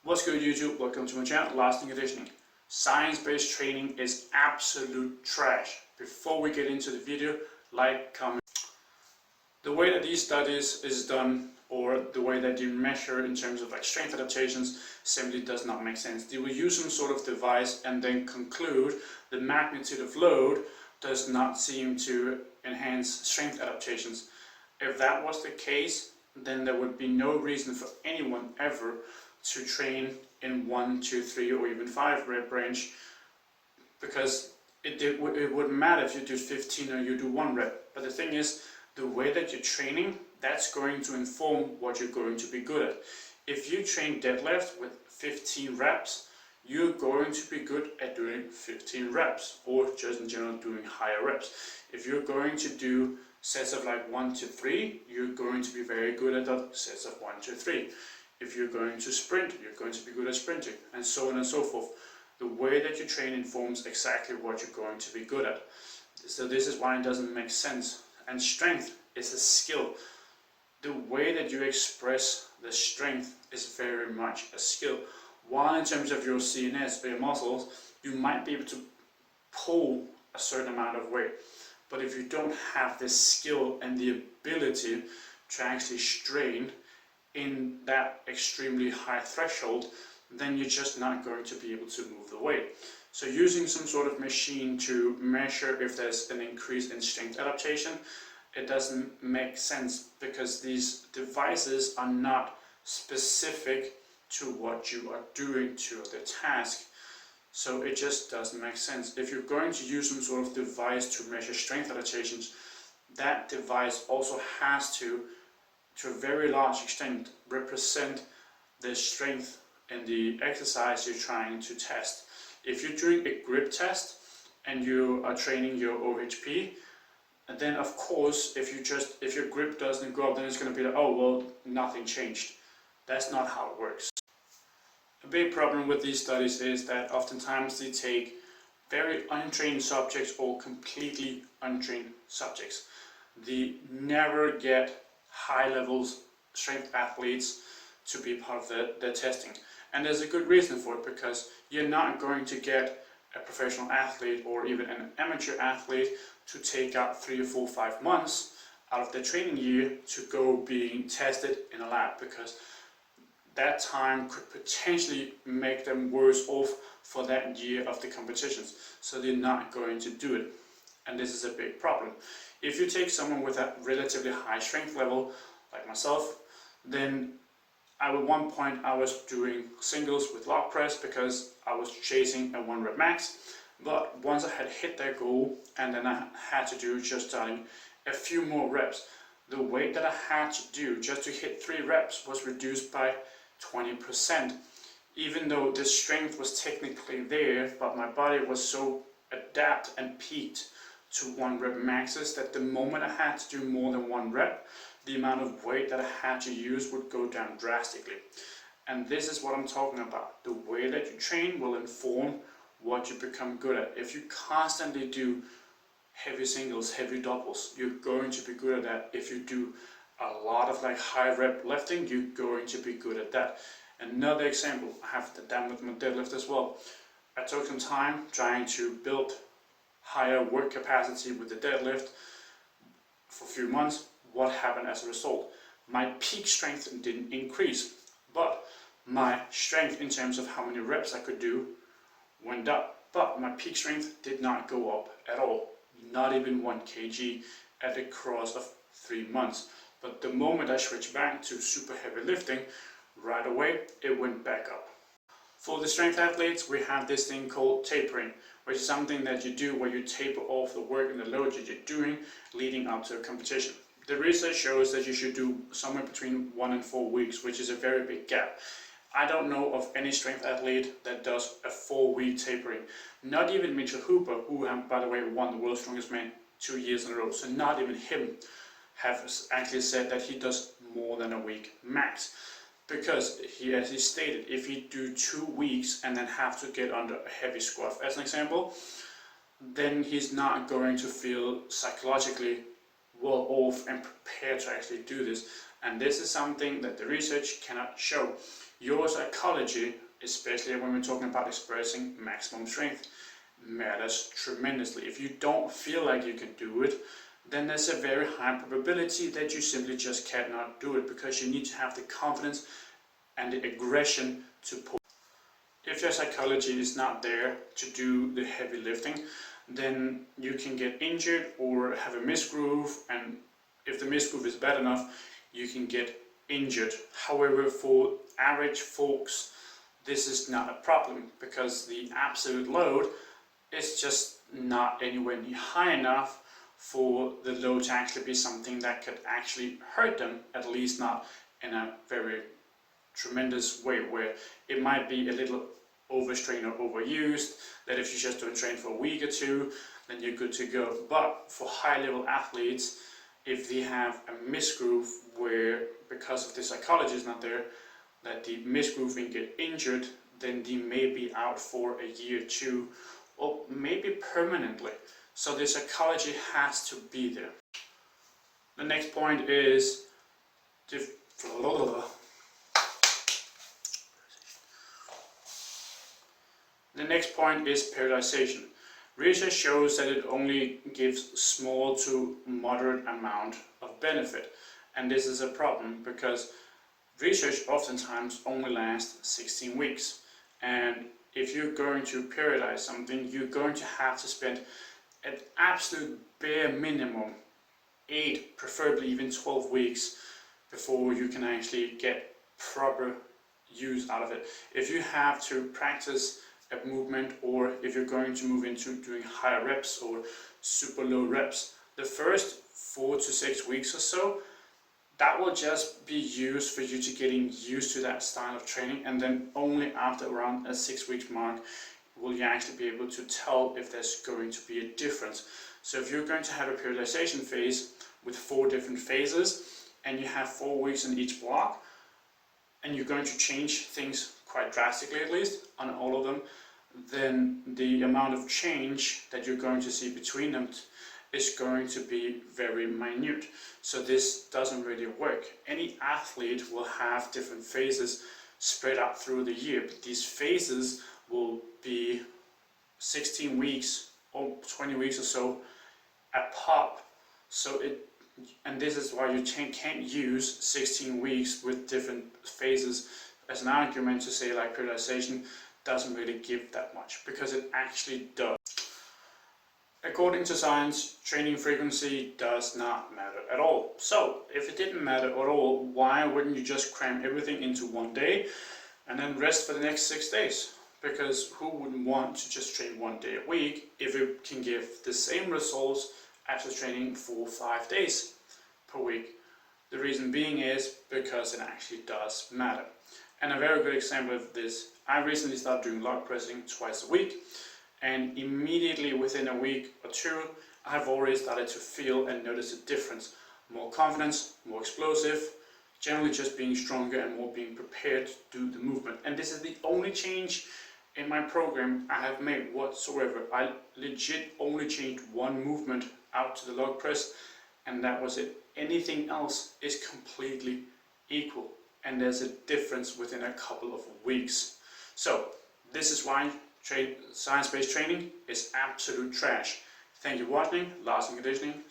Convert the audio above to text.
What's good, YouTube? Welcome to my channel, Lasting Conditioning. Science-based training is absolute trash. Before we get into the video, like, comment. The way that these studies is done, or the way that you measure in terms of like strength adaptations, simply does not make sense. They will use some sort of device and then conclude the magnitude of load does not seem to enhance strength adaptations. If that was the case, then there would be no reason for anyone ever to train in 1, 2, 3 or even 5 rep range, because it wouldn't matter if you do 15 or you do 1 rep. But the thing is, the way that you're training, that's going to inform what you're going to be good at. If you train deadlift with 15 reps, you're going to be good at doing 15 reps, or just in general doing higher reps. If you're going to do sets of like 1 to 3, you're going to be very good at the sets of 1 to 3. If you're going to sprint, you're going to be good at sprinting, and so on and so forth. The way that you train informs exactly what you're going to be good at. So this is why it doesn't make sense. And strength is a skill. The way that you express the strength is very much a skill. While in terms of your CNS, your muscles, you might be able to pull a certain amount of weight. But if you don't have the skill and the ability to actually strain in that extremely high threshold, then you're just not going to be able to move the weight. So using some sort of machine to measure if there's an increase in strength adaptation, it doesn't make sense, because these devices are not specific to what you are doing to the task. So it just doesn't make sense. If you're going to use some sort of device to measure strength adaptations, that device also has to a very large extent represent the strength in the exercise you're trying to test. If you're doing a grip test and you are training your OHP, and then of course if your grip doesn't go up, then it's going to be like, oh well, nothing changed. That's not how it works. A big problem with these studies is that oftentimes they take very untrained subjects or completely untrained subjects. They never get high levels strength athletes to be part of their testing. And there's a good reason for it, because you're not going to get a professional athlete or even an amateur athlete to take out 3 or 4 or 5 months out of their training year to go being tested in a lab, because that time could potentially make them worse off for that year of the competitions. So they're not going to do it. And this is a big problem. If you take someone with a relatively high strength level, like myself, then at one point I was doing singles with log press because I was chasing a 1 rep max. But once I had hit that goal, and then I had to do just starting a few more reps, the weight that I had to do just to hit 3 reps was reduced by 20%. Even though the strength was technically there, but my body was so adapt and peaked to 1 rep maxes that the moment I had to do more than 1 rep, the amount of weight that I had to use would go down drastically. And this is what I'm talking about. The way that you train will inform what you become good at. If you constantly do heavy singles, heavy doubles, you're going to be good at that. If you do a lot of like high rep lifting, you're going to be good at that. Another example, I have done with my deadlift as well. I took some time trying to build higher work capacity with the deadlift for a few months. What happened as a result? My peak strength didn't increase, but my strength in terms of how many reps I could do went up. But my peak strength did not go up at all, not even 1 kg at the course of 3 months. But the moment I switched back to super heavy lifting, right away it went back up. For the strength athletes, we have this thing called tapering, which is something that you do where you taper off the work and the load that you're doing leading up to a competition. The research shows that you should do somewhere between 1 and 4 weeks, which is a very big gap. I don't know of any strength athlete that does a 4-week tapering. Not even Mitchell Hooper, who by the way won the World's Strongest Man 2 years in a row, so not even him have actually said that he does more than a week max. Because he, as he stated, if he do 2 weeks and then have to get under a heavy squat, as an example, then he's not going to feel psychologically well off and prepared to actually do this. And this is something that the research cannot show. your psychology, especially when we're talking about expressing maximum strength, matters tremendously. If you don't feel like you can do it, then there's a very high probability that you simply just cannot do it, because you need to have the confidence and the aggression to pull. If your psychology is not there to do the heavy lifting, then you can get injured or have a misgroove, and if the misgroove is bad enough, you can get injured. However, for average folks, this is not a problem, because the absolute load is just not anywhere near high enough for the load to actually be something that could actually hurt them, at least not in a very tremendous way, where it might be a little overstrained or overused, that if you just don't train for a week or two, then you're good to go. But for high level athletes, if they have a misgroove where, because of the psychology is not there, that the misgroove and get injured, then they may be out for a year or two, or maybe permanently. So the psychology has to be there. The next point is periodization. Research shows that it only gives small to moderate amount of benefit, and this is a problem because research oftentimes only lasts 16 weeks, and if you're going to periodize something, you're going to have to spend an absolute bare minimum 8, preferably even 12 weeks before you can actually get proper use out of it. If you have to practice a movement, or if you're going to move into doing higher reps or super low reps, the first 4 to 6 weeks or so, that will just be used for you to getting used to that style of training, and then only after around a 6 week mark will you actually be able to tell if there's going to be a difference. So if you're going to have a periodization phase with 4 different phases, and you have 4 weeks in each block, and you're going to change things quite drastically, at least on all of them, then the amount of change that you're going to see between them is going to be very minute. So this doesn't really work. Any athlete will have different phases spread out through the year, but these phases will be 16 weeks or 20 weeks or so a pop. And this is why you can't use 16 weeks with different phases as an argument to say like periodization doesn't really give that much, because it actually does. According to science, training frequency does not matter at all. So if it didn't matter at all, why wouldn't you just cram everything into one day and then rest for the next 6 days? Because who wouldn't want to just train 1 day a week if it can give the same results after training 4 or 5 days per week? The reason being is because it actually does matter. And a very good example of this, I recently started doing log pressing twice a week, and immediately within a week or two, I've already started to feel and notice a difference. More confidence, more explosive, generally just being stronger and more being prepared to do the movement. And this is the only change in my program I have made whatsoever. I legit only changed one movement out to the log press, and that was it. Anything else is completely equal, and there's a difference within a couple of weeks. So this is why science-based training is absolute trash. Thank you for watching. Lars in Conditioning.